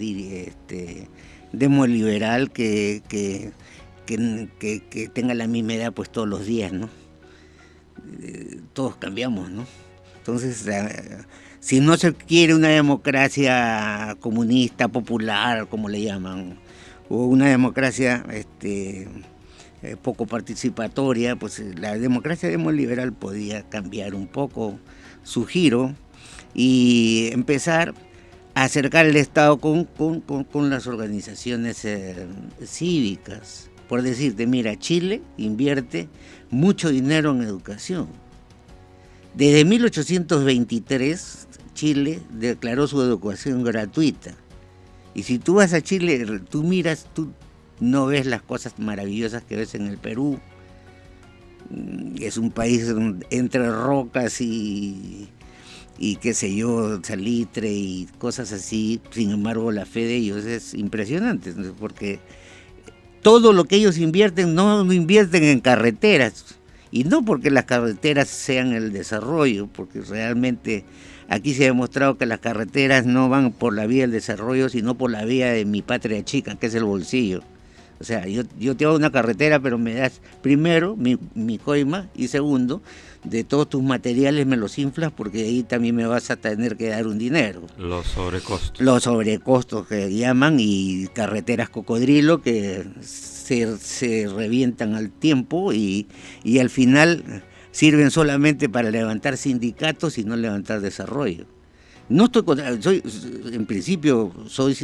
S4: demoliberal que tenga la misma edad pues todos los días, ¿no? Todos cambiamos, ¿no? Entonces, si no se quiere una democracia comunista, popular, como le llaman, o una democracia poco participatoria, pues la democracia demoliberal podía cambiar un poco su giro y empezar a acercar el Estado con las organizaciones cívicas. Por decirte, mira, Chile invierte mucho dinero en educación. Desde 1823, Chile declaró su educación gratuita. Y si tú vas a Chile, tú miras, tú no ves las cosas maravillosas que ves en el Perú. Es un país entre rocas y qué sé yo, salitre y cosas así. Sin embargo, la fe de ellos es impresionante, porque todo lo que ellos invierten no lo invierten en carreteras. Y no porque las carreteras sean el desarrollo, porque realmente aquí se ha demostrado que las carreteras no van por la vía del desarrollo, sino por la vía de mi patria chica, que es el bolsillo. O sea, yo te hago una carretera, pero me das primero mi coima, y segundo, de todos tus materiales me los inflas, porque ahí también me vas a tener que dar un dinero.
S1: Los sobrecostos.
S4: Los sobrecostos que llaman, y carreteras cocodrilo que se revientan al tiempo y al final sirven solamente para levantar sindicatos y no levantar desarrollo. No estoy en principio soy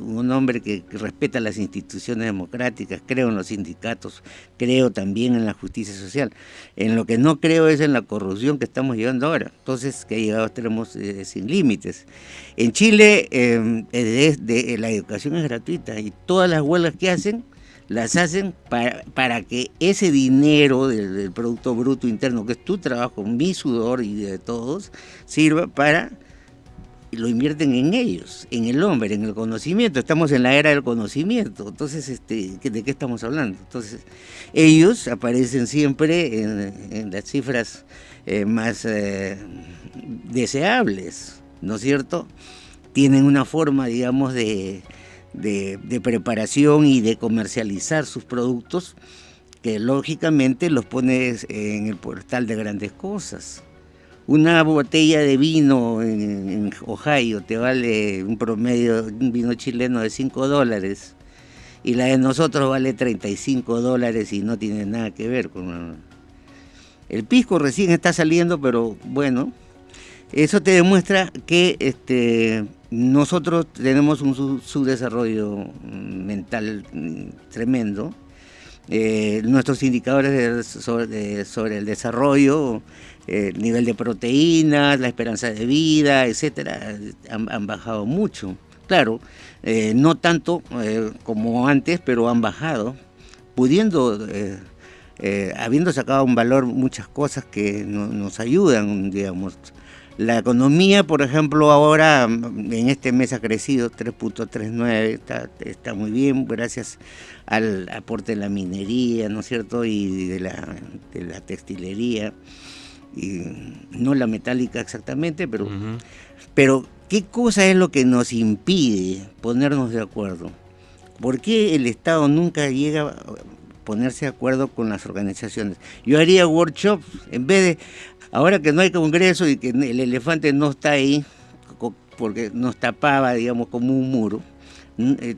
S4: un hombre que respeta las instituciones democráticas, creo en los sindicatos, creo también en la justicia social. En lo que no creo es en la corrupción que estamos llevando ahora, entonces que ha llegado a extremos sin límites. En Chile la educación es gratuita y todas las huelgas que hacen, las hacen para que ese dinero del Producto Bruto Interno, que es tu trabajo, mi sudor y de todos, sirva para... lo invierten en ellos, en el hombre, en el conocimiento. Estamos en la era del conocimiento. Entonces, ¿de qué estamos hablando? Entonces, ellos aparecen siempre en las cifras más deseables, ¿no es cierto? Tienen una forma, digamos, de preparación y de comercializar sus productos que lógicamente los pones en el portal de grandes cosas. Una botella de vino en Ohio te vale un promedio, un vino chileno de $5, y la de nosotros vale $35 y no tiene nada que ver con... El pisco recién está saliendo, pero bueno, eso te demuestra que nosotros tenemos un subdesarrollo mental tremendo. Nuestros indicadores sobre el desarrollo, el nivel de proteínas, la esperanza de vida, etcétera, han bajado mucho. Claro, no tanto como antes, pero han bajado, habiendo sacado un valor muchas cosas que nos ayudan, digamos. La economía, por ejemplo, ahora en este mes ha crecido 3.39, está muy bien, gracias al aporte de la minería, ¿no es cierto?, y de la textilería, y no la metálica exactamente, pero, pero ¿qué cosa es lo que nos impide ponernos de acuerdo? ¿Por qué el Estado nunca llega a ponerse de acuerdo con las organizaciones? Yo haría workshops, en vez de... Ahora que no hay congreso y que el elefante no está ahí, porque nos tapaba, digamos, como un muro,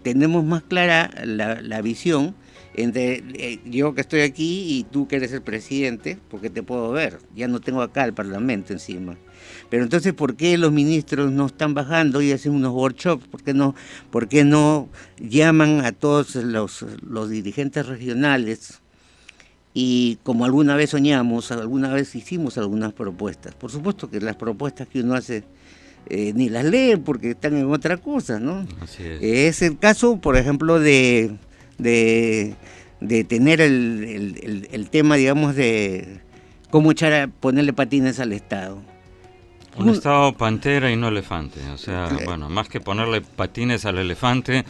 S4: tenemos más clara la visión entre yo que estoy aquí y tú que eres el presidente, porque te puedo ver, ya no tengo acá el Parlamento encima. Pero entonces, ¿por qué los ministros no están bajando y hacen unos workshops? ¿Por qué no llaman a todos los dirigentes regionales? Y como alguna vez soñamos, alguna vez hicimos algunas propuestas. Por supuesto que las propuestas que uno hace ni las leen porque están en otra cosa, ¿no?
S1: Así es.
S4: Es el caso, por ejemplo, de tener el tema, digamos, de cómo ponerle patines al Estado.
S1: Un Estado pantera y no elefante. O sea, bueno, más que ponerle patines al elefante...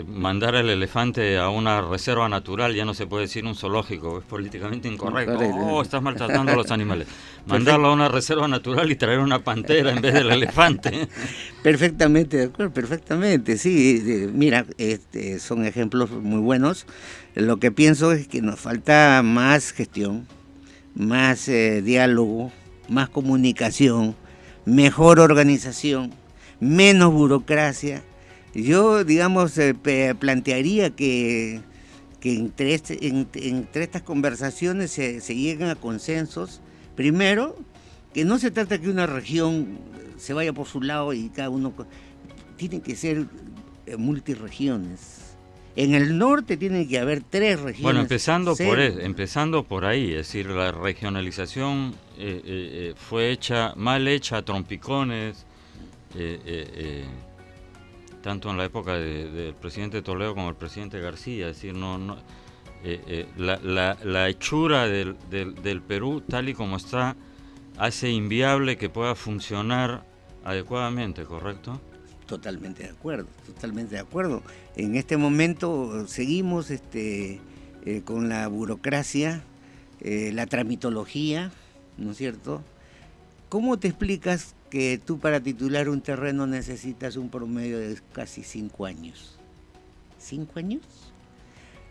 S1: mandar al elefante a una reserva natural, ya no se puede decir un zoológico, es políticamente incorrecto. Estás maltratando a los animales. Mandarlo a una reserva natural y traer una pantera en vez del elefante.
S4: Perfectamente de acuerdo, perfectamente, sí. Mira, son ejemplos muy buenos. Lo que pienso es que nos falta más gestión, más diálogo, más comunicación, mejor organización, menos burocracia. Yo, digamos, plantearía que entre estas conversaciones se lleguen a consensos. Primero, que no se trata que una región se vaya por su lado y cada uno... Tienen que ser multiregiones. En el norte tienen que haber 3 regiones.
S1: Bueno, empezando por ahí, es decir, la regionalización fue mal hecha a trompicones, tanto en la época del presidente Toledo como el presidente García, es decir, la hechura del Perú, tal y como está, hace inviable que pueda funcionar adecuadamente, ¿correcto?
S4: Totalmente de acuerdo, totalmente de acuerdo. En este momento seguimos con la burocracia, la tramitología, ¿no es cierto? ¿Cómo te explicas que tú para titular un terreno necesitas un promedio de casi 5 años? ¿5 años?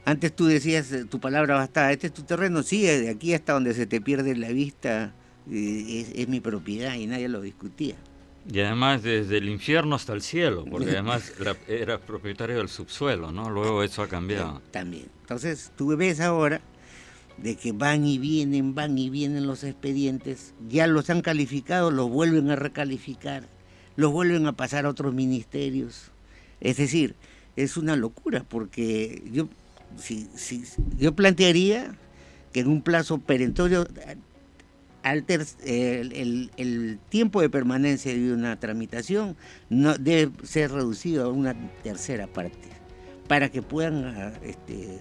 S4: Antes tú decías, tu palabra bastaba, este es tu terreno, sí, de aquí hasta donde se te pierde la vista, es mi propiedad y nadie lo discutía.
S1: Y además desde el infierno hasta el cielo, porque además era propietario del subsuelo, ¿no? Luego eso ha cambiado.
S4: También. Entonces tú ves ahora de que van y vienen los expedientes, ya los han calificado, los vuelven a recalificar, los vuelven a pasar a otros ministerios. Es decir, es una locura, porque yo plantearía que en un plazo perentorio el tiempo de permanencia de una tramitación no debe ser reducido a una tercera parte, para que puedan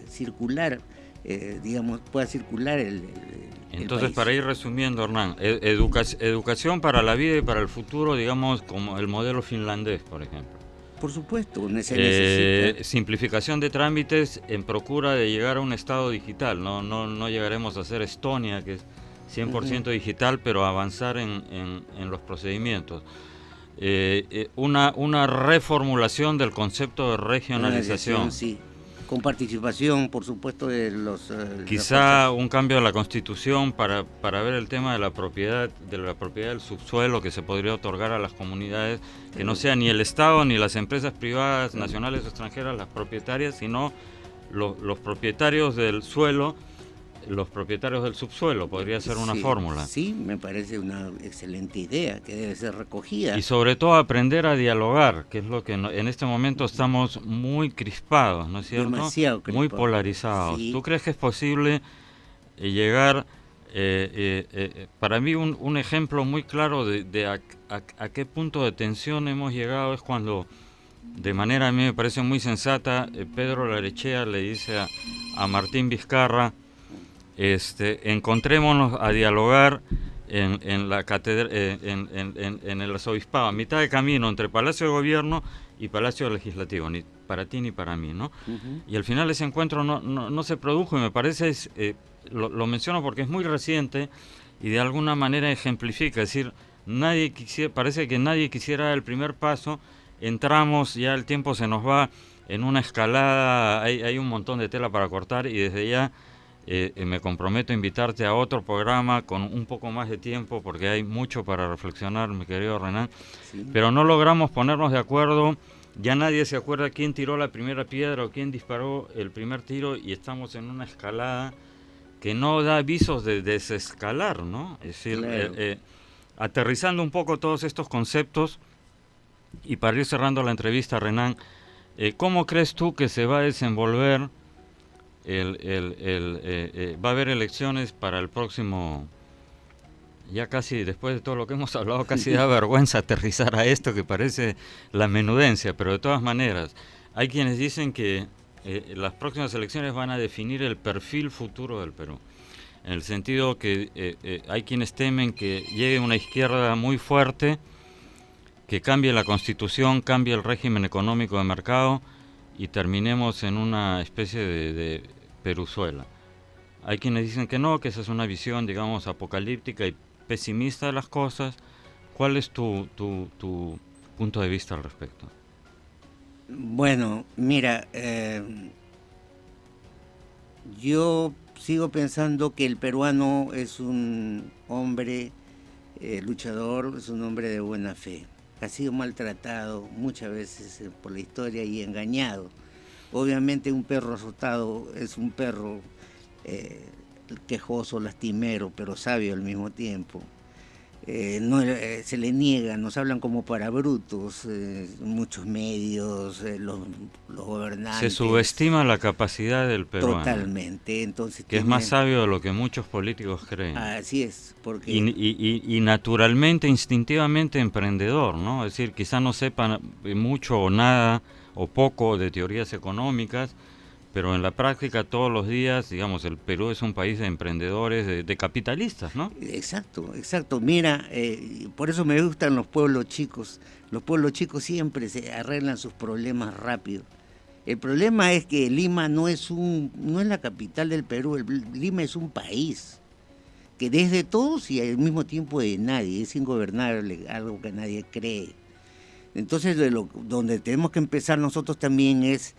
S4: circular, pueda circular el
S1: Entonces,
S4: país.
S1: para ir resumiendo, Hernán, educación para la vida y para el futuro, digamos, como el modelo finlandés, por ejemplo.
S4: Por supuesto, se necesita.
S1: Simplificación de trámites en procura de llegar a un estado digital. No llegaremos a ser Estonia, que es 100% digital, pero avanzar en los procedimientos. Una reformulación del concepto de regionalización.
S4: Sí, con participación, por supuesto, de los...
S1: Quizá un cambio a la Constitución para ver el tema de la propiedad del subsuelo que se podría otorgar a las comunidades, que no sea ni el Estado ni las empresas privadas, nacionales o extranjeras, las propietarias, sino los propietarios del suelo, los propietarios del subsuelo. Podría ser una fórmula.
S4: Sí, me parece una excelente idea que debe ser recogida.
S1: Y sobre todo aprender a dialogar, que es lo que en este momento estamos muy crispados, ¿no es cierto?
S4: Demasiado crispados.
S1: Muy polarizados.
S4: Sí.
S1: ¿Tú crees que es posible llegar, para mí un ejemplo muy claro de a qué punto de tensión hemos llegado es cuando, de manera a mí me parece muy sensata, Pedro Larechea le dice a Martín Vizcarra, encontrémonos a dialogar en la catedral, en el arzobispado, a mitad de camino entre Palacio de Gobierno y Palacio Legislativo, ni para ti ni para mí, ¿no? Y al final ese encuentro no se produjo, y me parece, lo menciono porque es muy reciente y de alguna manera ejemplifica, es decir, parece que nadie quisiera dar el primer paso, entramos, ya el tiempo se nos va en una escalada, hay un montón de tela para cortar, y desde ya me comprometo a invitarte a otro programa con un poco más de tiempo, porque hay mucho para reflexionar, mi querido Renan. Sí. Pero no logramos ponernos de acuerdo, ya nadie se acuerda quién tiró la primera piedra o quién disparó el primer tiro, y estamos en una escalada que no da avisos de desescalar, ¿no? Es decir, claro. Aterrizando un poco todos estos conceptos, y para ir cerrando la entrevista, Renan, ¿cómo crees tú que se va a desenvolver? Va a haber elecciones para el próximo, ya casi después de todo lo que hemos hablado, casi da vergüenza aterrizar a esto que parece la menudencia, pero de todas maneras, hay quienes dicen que las próximas elecciones van a definir el perfil futuro del Perú, en el sentido que hay quienes temen que llegue una izquierda muy fuerte, que cambie la Constitución, cambie el régimen económico de mercado, y terminemos en una especie de Peruzuela. Hay quienes dicen que no, que esa es una visión, digamos, apocalíptica y pesimista de las cosas. ¿Cuál es tu punto de vista al respecto?
S4: Bueno, mira, yo sigo pensando que el peruano es un hombre luchador, es un hombre de buena fe. Ha sido maltratado muchas veces por la historia y engañado. Obviamente un perro azotado es un perro quejoso, lastimero, pero sabio al mismo tiempo. Se le niega, nos hablan como para brutos, muchos medios, los gobernantes.
S1: Se subestima la capacidad del peruano.
S4: Totalmente. Entonces,
S1: que es más sabio de lo que muchos políticos creen.
S4: Así es. Porque...
S1: Y naturalmente, instintivamente emprendedor, ¿no? Es decir, quizá no sepan mucho o nada o poco de teorías económicas, pero en la práctica todos los días, digamos, el Perú es un país de emprendedores, de capitalistas, ¿no?
S4: Exacto. Mira, por eso me gustan los pueblos chicos. Los pueblos chicos siempre se arreglan sus problemas rápido. El problema es que Lima no es la capital del Perú, Lima es un país que desde todos y al mismo tiempo de nadie, es ingobernable, algo que nadie cree. Entonces, donde tenemos que empezar nosotros también es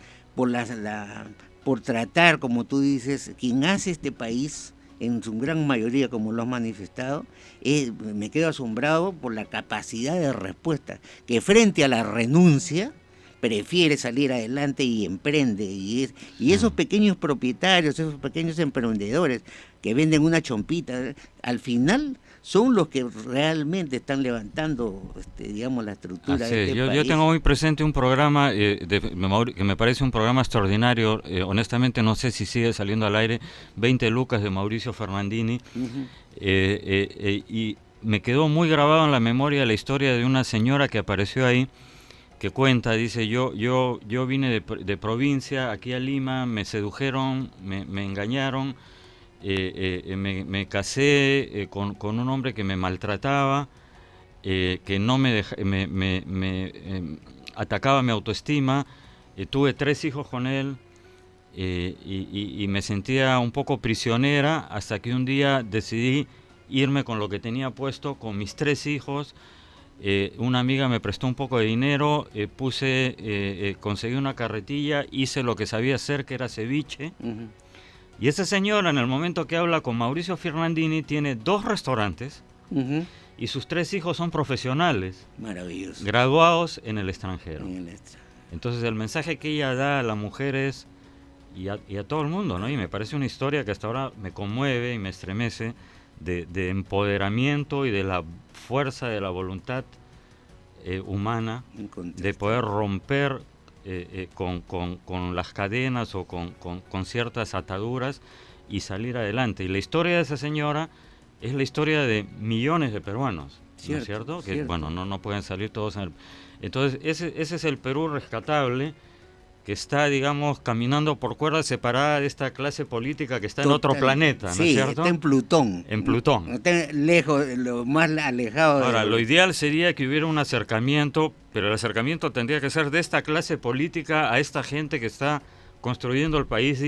S4: por tratar, como tú dices, quien hace este país, en su gran mayoría, como lo has manifestado, me quedo asombrado por la capacidad de respuesta, que frente a la renuncia prefiere salir adelante y emprende. Y esos pequeños propietarios, esos pequeños emprendedores que venden una chompita, al final son los que realmente están levantando, digamos, la estructura de este país.
S1: Yo tengo muy presente un programa que me parece un programa extraordinario, honestamente no sé si sigue saliendo al aire, 20 lucas de Mauricio Fernandini, y me quedó muy grabado en la memoria la historia de una señora que apareció ahí, que cuenta, dice, yo vine de provincia aquí a Lima, me sedujeron, me engañaron, me casé con un hombre que me maltrataba, que no me atacaba mi autoestima, tuve 3 hijos con él, y me sentía un poco prisionera hasta que un día decidí irme con lo que tenía puesto, con mis 3 hijos. Una amiga me prestó un poco de dinero, conseguí una carretilla, hice lo que sabía hacer, que era ceviche. Uh-huh. Y esa señora, en el momento que habla con Mauricio Fernandini, tiene 2 restaurantes, uh-huh, y sus 3 hijos son profesionales.
S4: Maravilloso.
S1: Graduados en el extranjero. Entonces el mensaje que ella da a las mujeres y a todo el mundo, ¿no? Y me parece una historia que hasta ahora me conmueve y me estremece, de empoderamiento y de la fuerza de la voluntad humana, de poder romper con las cadenas o con ciertas ataduras y salir adelante. Y la historia de esa señora es la historia de millones de peruanos, ¿no es cierto? Que bueno, no pueden salir todos entonces ese es el Perú rescatable, que está, digamos, caminando por cuerdas separadas de esta clase política que está en otro planeta, ¿no es cierto?
S4: Está en Plutón.
S1: En Plutón.
S4: Está lejos, lo más alejado.
S1: Ahora, lo ideal sería que hubiera un acercamiento, pero el acercamiento tendría que ser de esta clase política a esta gente que está construyendo el país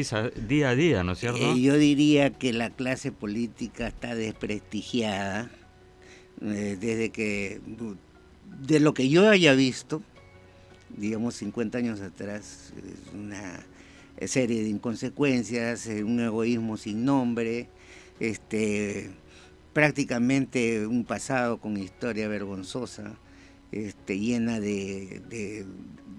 S1: día a día, ¿no es cierto?
S4: Yo diría que la clase política está desprestigiada desde que, de lo que yo haya visto, digamos 50 años atrás, una serie de inconsecuencias, un egoísmo sin nombre, prácticamente un pasado con historia vergonzosa, llena de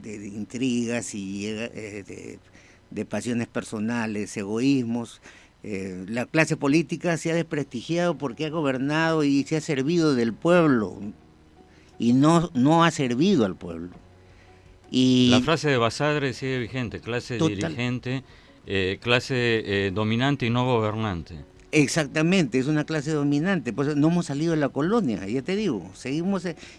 S4: intrigas y de pasiones personales, egoísmos. La clase política se ha desprestigiado porque ha gobernado y se ha servido del pueblo y no ha servido al pueblo. Y
S1: la frase de Basadre sigue vigente: clase dirigente, clase dominante y no gobernante.
S4: Exactamente, es una clase dominante, pues no hemos salido de la colonia, ya te digo,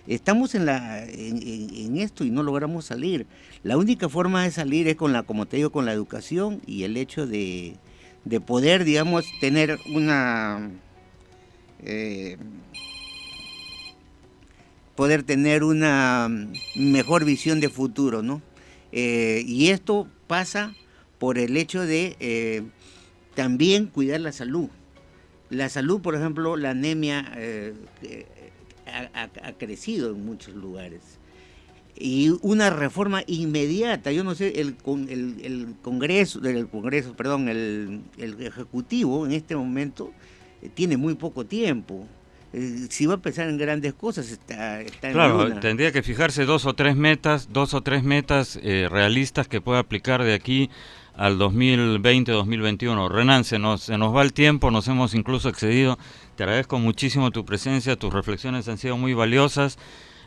S4: estamos en esto y no logramos salir. La única forma de salir es como te digo, con la educación y el hecho de poder, digamos, tener una mejor visión de futuro, ¿no? Y esto pasa por el hecho de también cuidar la salud. La salud, por ejemplo, la anemia ha crecido en muchos lugares. Y una reforma inmediata, yo no sé, el Ejecutivo en este momento tiene muy poco tiempo. Si va a pensar en grandes cosas, está
S1: claro,
S4: en una.
S1: Tendría que fijarse dos o tres metas realistas que pueda aplicar de aquí al 2020-2021. Renan, se nos va el tiempo, nos hemos incluso excedido. Te agradezco muchísimo tu presencia, tus reflexiones han sido muy valiosas.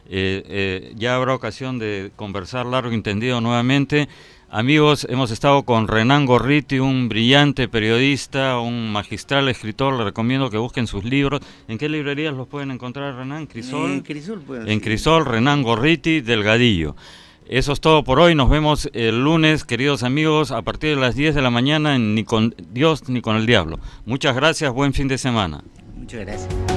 S1: Ya habrá ocasión de conversar largo y tendido nuevamente. Amigos, hemos estado con Renan Gorriti, un brillante periodista, un magistral escritor. Le recomiendo que busquen sus libros. ¿En qué librerías los pueden encontrar, Renan? ¿Crisol?
S4: En Crisol.
S1: En Crisol, Renan Gorriti, Delgadillo. Eso es todo por hoy. Nos vemos el lunes, queridos amigos, a partir de las 10 de la mañana en Ni con Dios ni con el Diablo. Muchas gracias, buen fin de semana.
S4: Muchas gracias.